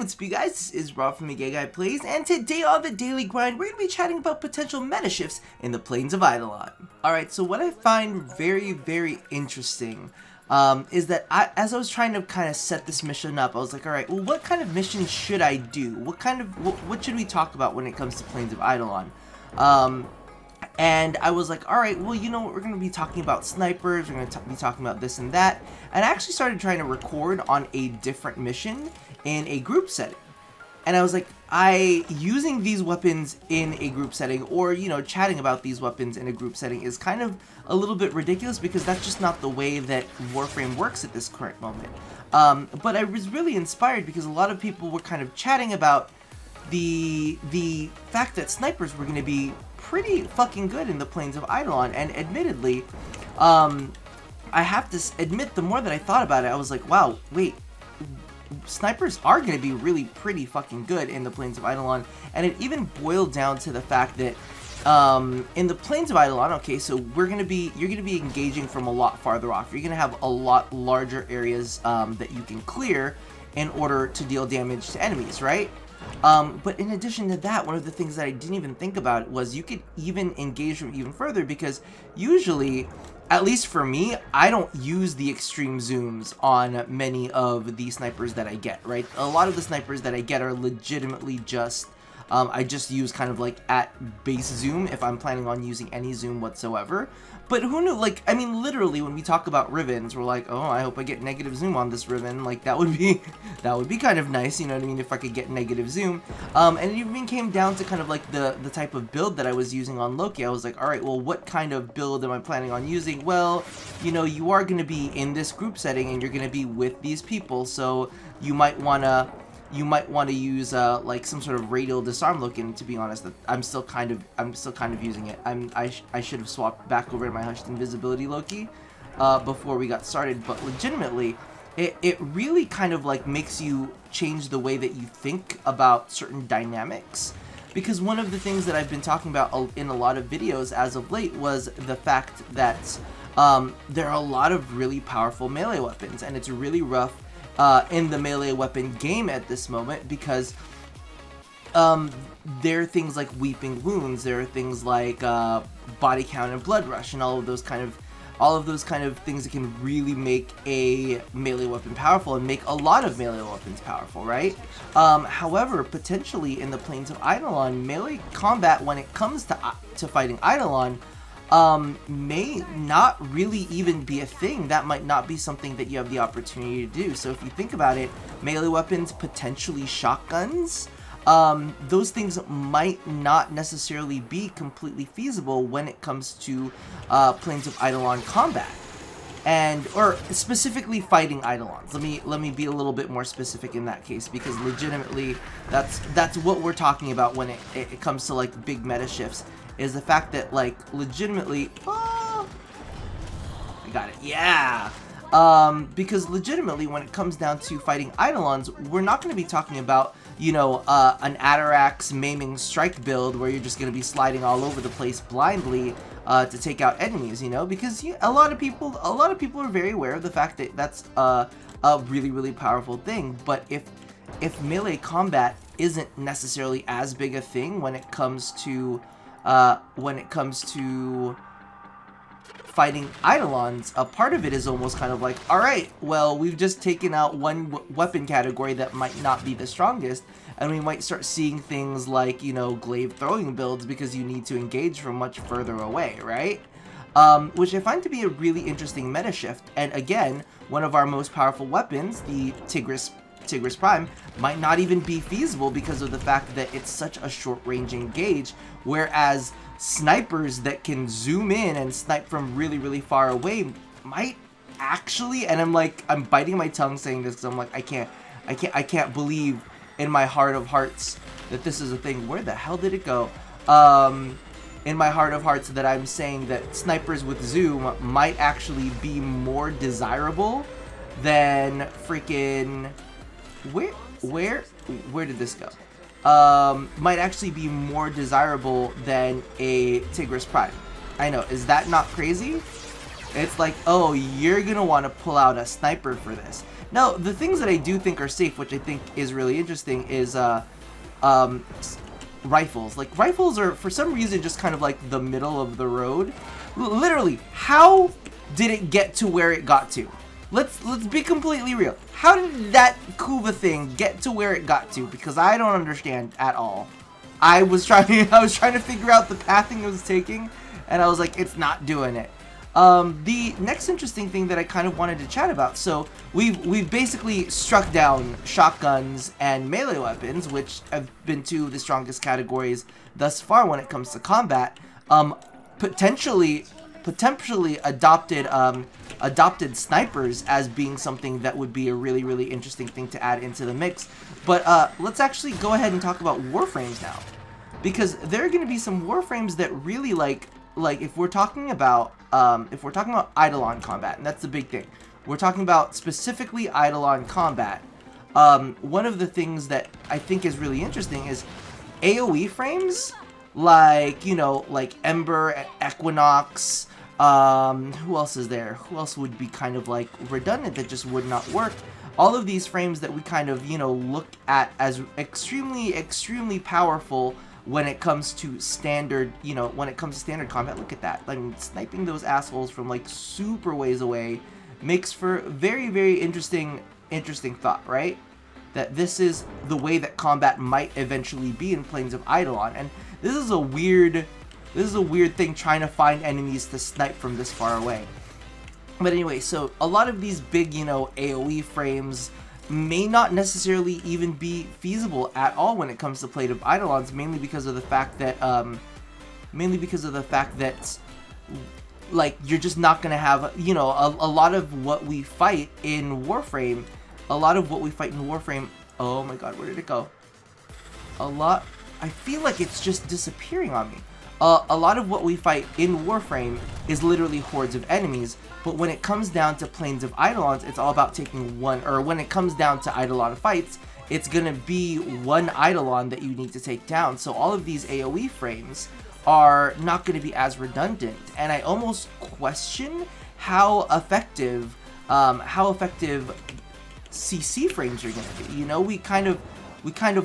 what's up you guys, this is Rob from the Gay Guy Plays, and today on the Daily Grind, we're going to be chatting about potential meta shifts in the Plains of Eidolon. Alright, so what I find very interesting is that as I was trying to kind of set this mission up, I was like, alright, well what kind of mission should I do? What should we talk about when it comes to Plains of Eidolon? And I was like, alright, well, you know what, we're going to be talking about snipers, we're going to be talking about this and that, and I actually started trying to record on a different mission in a group setting. And I was like, using these weapons in a group setting, or, you know, chatting about these weapons in a group setting is kind of a little bit ridiculous because that's just not the way that Warframe works at this current moment. But I was really inspired because a lot of people were kind of chatting about the fact that snipers were going to be pretty fucking good in the Plains of Eidolon, and admittedly, I have to admit, the more that I thought about it, I was like, wow, wait, snipers are going to be really pretty fucking good in the Plains of Eidolon, and it even boiled down to the fact that in the Plains of Eidolon, okay, so you're going to be engaging from a lot farther off. You're going to have a lot larger areas that you can clear in order to deal damage to enemies, right? But in addition to that, one of the things that I didn't even think about was you could even engage from even further, because usually, at least for me, I don't use the extreme zooms on many of the snipers that I get, right? A lot of the snipers that I get are legitimately just, I just use kind of like at base zoom if I'm planning on using any zoom whatsoever. But who knew, like, I mean, literally, when we talk about Rivens, we're like, oh, I hope I get negative zoom on this Riven. Like, that would be kind of nice, you know what I mean, if I could get negative zoom. And it even came down to kind of like the type of build that I was using on Loki. I was like, alright, well, what kind of build am I planning on using? Well, you know, you are going to be in this group setting, and you're going to be with these people, so you might want to use like some sort of radial disarm Loki. And to be honest, I'm still kind of using it. I should have swapped back over to my hushed invisibility Loki before we got started, but legitimately it really kind of like makes you change the way that you think about certain dynamics, because one of the things that I've been talking about in a lot of videos as of late was the fact that there are a lot of really powerful melee weapons, and it's really rough in the melee weapon game at this moment, because there are things like Weeping Wounds, there are things like Body Count and Blood Rush, and all of those kind of things that can really make a melee weapon powerful and make a lot of melee weapons powerful, right? However, potentially in the Plains of Eidolon, melee combat, when it comes to fighting Eidolon, may not really even be a thing. That might not be something that you have the opportunity to do. So if you think about it, melee weapons, potentially shotguns, those things might not necessarily be completely feasible when it comes to Plains of Eidolon combat, or specifically fighting Eidolons. Let me be a little bit more specific in that case, because legitimately that's what we're talking about when it comes to like big meta shifts, is the fact that, like, legitimately, I got it, yeah, because legitimately, when it comes down to fighting Eidolons, we're not going to be talking about, you know, an Atarax maiming strike build where you're just going to be sliding all over the place blindly to take out enemies, you know, because a lot of people are very aware of the fact that that's a really powerful thing. But if melee combat isn't necessarily as big a thing when it comes to fighting Eidolons, a part of it is almost kind of like, alright, well, we've just taken out one weapon category that might not be the strongest, and we might start seeing things like, you know, glaive throwing builds, because you need to engage from much further away, right? Which I find to be a really interesting meta shift. And again, one of our most powerful weapons, the Tigris Prime, might not even be feasible because of the fact that it's such a short-range engage, whereas snipers that can zoom in and snipe from really far away might actually, and I'm biting my tongue saying this because I'm like, I can't believe in my heart of hearts that this is a thing. Where the hell did it go? In my heart of hearts, that I'm saying that snipers with zoom might actually be more desirable than freaking where did this go? Might actually be more desirable than a Tigris Prime. I know, is that not crazy? It's like, oh, you're gonna want to pull out a sniper for this. Now, the things that I do think are safe, which I think is really interesting, is rifles. Like, rifles are, for some reason, just kind of like the middle of the road. Literally, how did it get to where it got to? Let's be completely real. How did that Kuva thing get to where it got to? Because I don't understand at all. I was trying to figure out the pathing it was taking, and I was like, it's not doing it. The next interesting thing that I kind of wanted to chat about, so we've basically struck down shotguns and melee weapons, which have been two of the strongest categories thus far when it comes to combat. Potentially adopted snipers as being something that would be a really interesting thing to add into the mix. But let's actually go ahead and talk about Warframes now, because there are going to be some Warframes that really like if we're talking about Eidolon combat, and that's the big thing. We're talking about specifically Eidolon combat. One of the things that I think is really interesting is AoE frames, like, you know, like Ember, Equinox. Who else is there? Who else would be kind of like redundant that just would not work? All of these frames that we kind of, you know, look at as extremely powerful when it comes to standard, you know, when it comes to standard combat. Look at that. I mean, sniping those assholes from like super ways away makes for very interesting thought, right? That this is the way that combat might eventually be in Plains of Eidolon, and this is a weird thing, trying to find enemies to snipe from this far away. But anyway, so a lot of these big, you know, AoE frames may not necessarily even be feasible at all when it comes to Plains of Eidolons, mainly because of the fact that like, you're just not gonna have, you know, a lot of what we fight in Warframe. Oh my god, where did it go? I feel like it's just disappearing on me. A lot of what we fight in Warframe is literally hordes of enemies, but when it comes down to Plains of Eidolons, it's all about taking one, or when it comes down to Eidolon fights, it's gonna be one Eidolon that you need to take down. So all of these AoE frames are not gonna be as redundant, and I almost question how effective CC frames are gonna be. You know, we kind of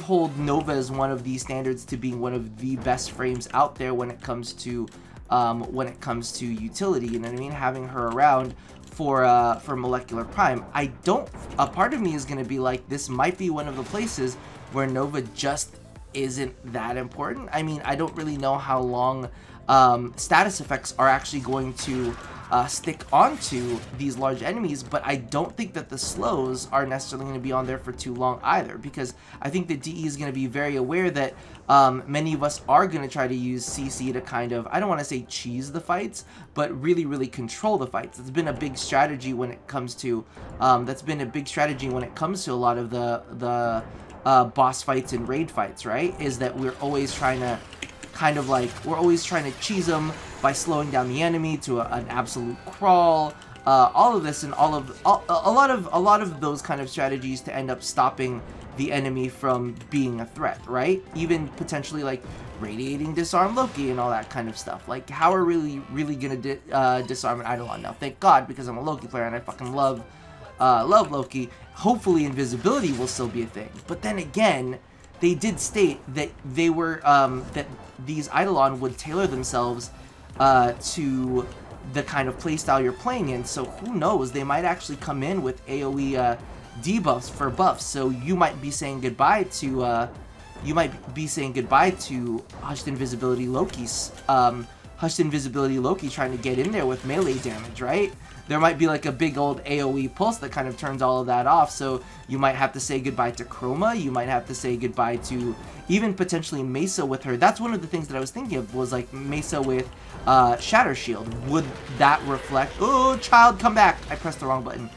hold Nova as one of these standards to being one of the best frames out there when it comes to utility. You know what I mean? Having her around for Molecular Prime. A part of me is gonna be like, this might be one of the places where Nova just isn't that important. I mean, I don't really know how long status effects are actually going to stick onto these large enemies, but I don't think that the slows are necessarily going to be on there for too long either, because I think that DE is going to be very aware that many of us are going to try to use CC to kind of, I don't want to say cheese the fights, but really control the fights. It's been a big strategy when it comes to a lot of the boss fights and raid fights, right? Is that we're always trying to cheese them by slowing down the enemy to an absolute crawl. All of this and a lot of those kind of strategies to end up stopping the enemy from being a threat, right? Even potentially like radiating disarm Loki and all that kind of stuff. Like, how are really gonna disarm an Eidolon now? Thank God, because I'm a Loki player and I fucking love Loki. Hopefully invisibility will still be a thing. But then again, they did state that they were that these Eidolon would tailor themselves to the kind of playstyle you're playing in. So who knows? They might actually come in with AoE debuffs for buffs. So you might be saying goodbye to Hushed Invisibility Loki's Hushed Invisibility Loki trying to get in there with melee damage, right? There might be like a big old AoE pulse that kind of turns all of that off, so you might have to say goodbye to Chroma, you might have to say goodbye to even potentially Mesa with her. That's one of the things that I was thinking of, was like Mesa with Shatter Shield. Would that reflect... Oh, child, come back! I pressed the wrong button.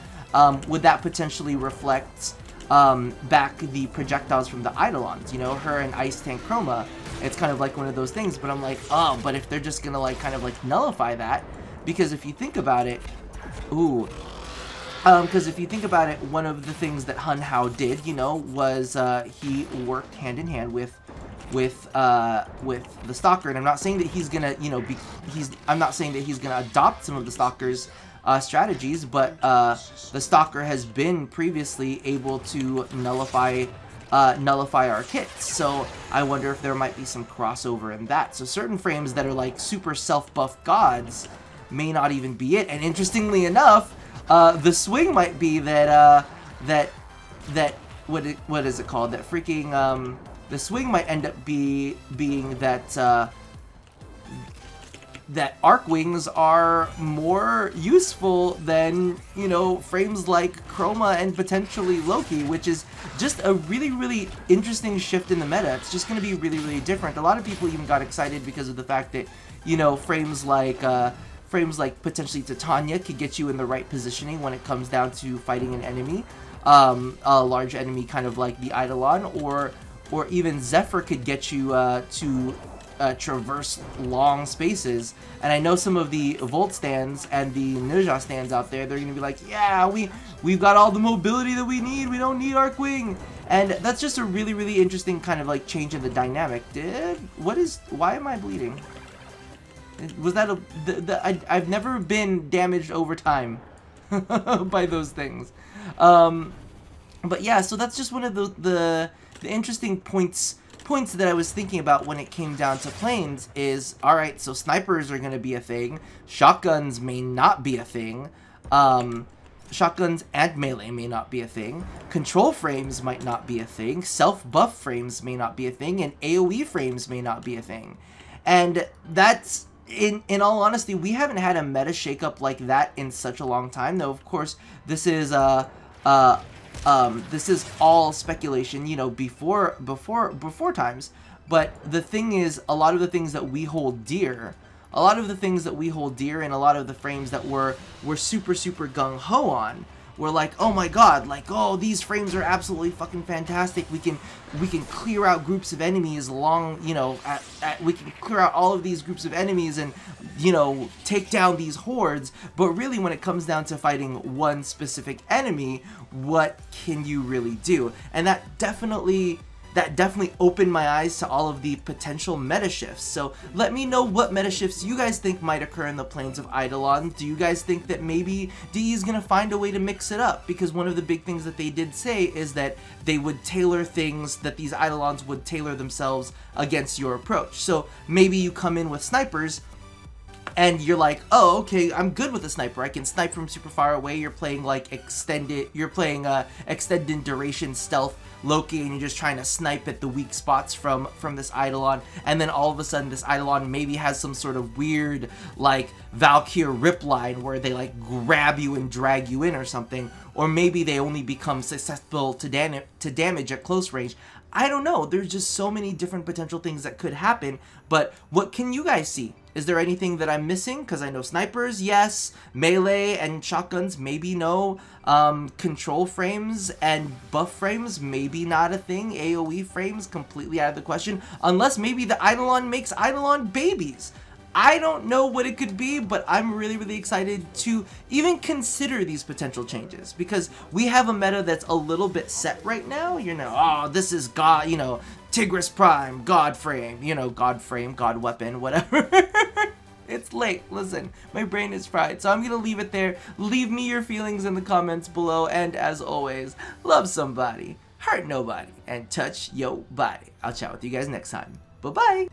Would that potentially reflect back the projectiles from the Eidolons? You know, her and Ice Tank Chroma. It's kind of like one of those things, but I'm like, oh, but if they're just gonna like kind of like nullify that, because if you think about it, because if you think about it, one of the things that Hun Hao did, you know, was he worked hand in hand with the Stalker, and I'm not saying that he's gonna, you know, I'm not saying that he's gonna adopt some of the Stalker's strategies, but the Stalker has been previously able to nullify our kits, so I wonder if there might be some crossover in that. So certain frames that are like super self-buff gods may not even be it, and interestingly enough, the swing might be that what is it called? That freaking the swing might end up being that that arc wings are more useful than, you know, frames like Chroma and potentially Loki, which is just a really interesting shift in the meta. It's just going to be really different. A lot of people even got excited because of the fact that, you know, frames like potentially Titania could get you in the right positioning when it comes down to fighting an enemy, a large enemy kind of like the Eidolon, or even Zephyr could get you to traverse long spaces. And I know some of the Volt stands and the Ninja stands out there, they're gonna be like, yeah, we've got all the mobility that we need, we don't need Arc Wing. And that's just a really interesting kind of like change in the dynamic. Why am I bleeding? Was that I've never been damaged over time by those things. But yeah, so that's just one of the interesting points that I was thinking about when it came down to planes is, alright, so snipers are going to be a thing, shotguns may not be a thing, shotguns and melee may not be a thing, control frames might not be a thing, self-buff frames may not be a thing, and AoE frames may not be a thing. And that's, in all honesty, we haven't had a meta shakeup like that in such a long time, though of course this is all speculation, you know, before times. But the thing is, a lot of the things that we hold dear, and a lot of the frames that we're super gung-ho on, we're like, oh my god, like, oh, these frames are absolutely fucking fantastic. We can clear out groups of enemies along, you know, we can clear out all of these groups of enemies and, you know, take down these hordes. But really, when it comes down to fighting one specific enemy, what can you really do? And that definitely opened my eyes to all of the potential meta shifts. So let me know what meta shifts you guys think might occur in the planes of Eidolon. Do you guys think that maybe DE is going to find a way to mix it up? Because one of the big things that they did say is that they would tailor things, that these Eidolons would tailor themselves against your approach. So maybe you come in with snipers, and you're like, oh, okay, I'm good with a sniper. I can snipe from super far away. You're playing like extended duration stealth Loki, and you're just trying to snipe at the weak spots from this Eidolon. And then all of a sudden, this Eidolon maybe has some sort of weird like Valkyrie rip line where they like grab you and drag you in or something. Or maybe they only become susceptible to damage at close range. I don't know. There's just so many different potential things that could happen. But what can you guys see? Is there anything that I'm missing? Because I know snipers, yes. Melee and shotguns, maybe no. Control frames and buff frames, maybe not a thing. AoE frames, completely out of the question. Unless maybe the Eidolon makes Eidolon babies. I don't know what it could be, but I'm really excited to even consider these potential changes, because we have a meta that's a little bit set right now. You know, oh, this is God, you know, Tigris Prime, God Frame, you know, God Frame, God Weapon, whatever. It's late. Listen, my brain is fried, so I'm going to leave it there. Leave me your feelings in the comments below, and as always, love somebody, hurt nobody, and touch your body. I'll chat with you guys next time. Bye-bye.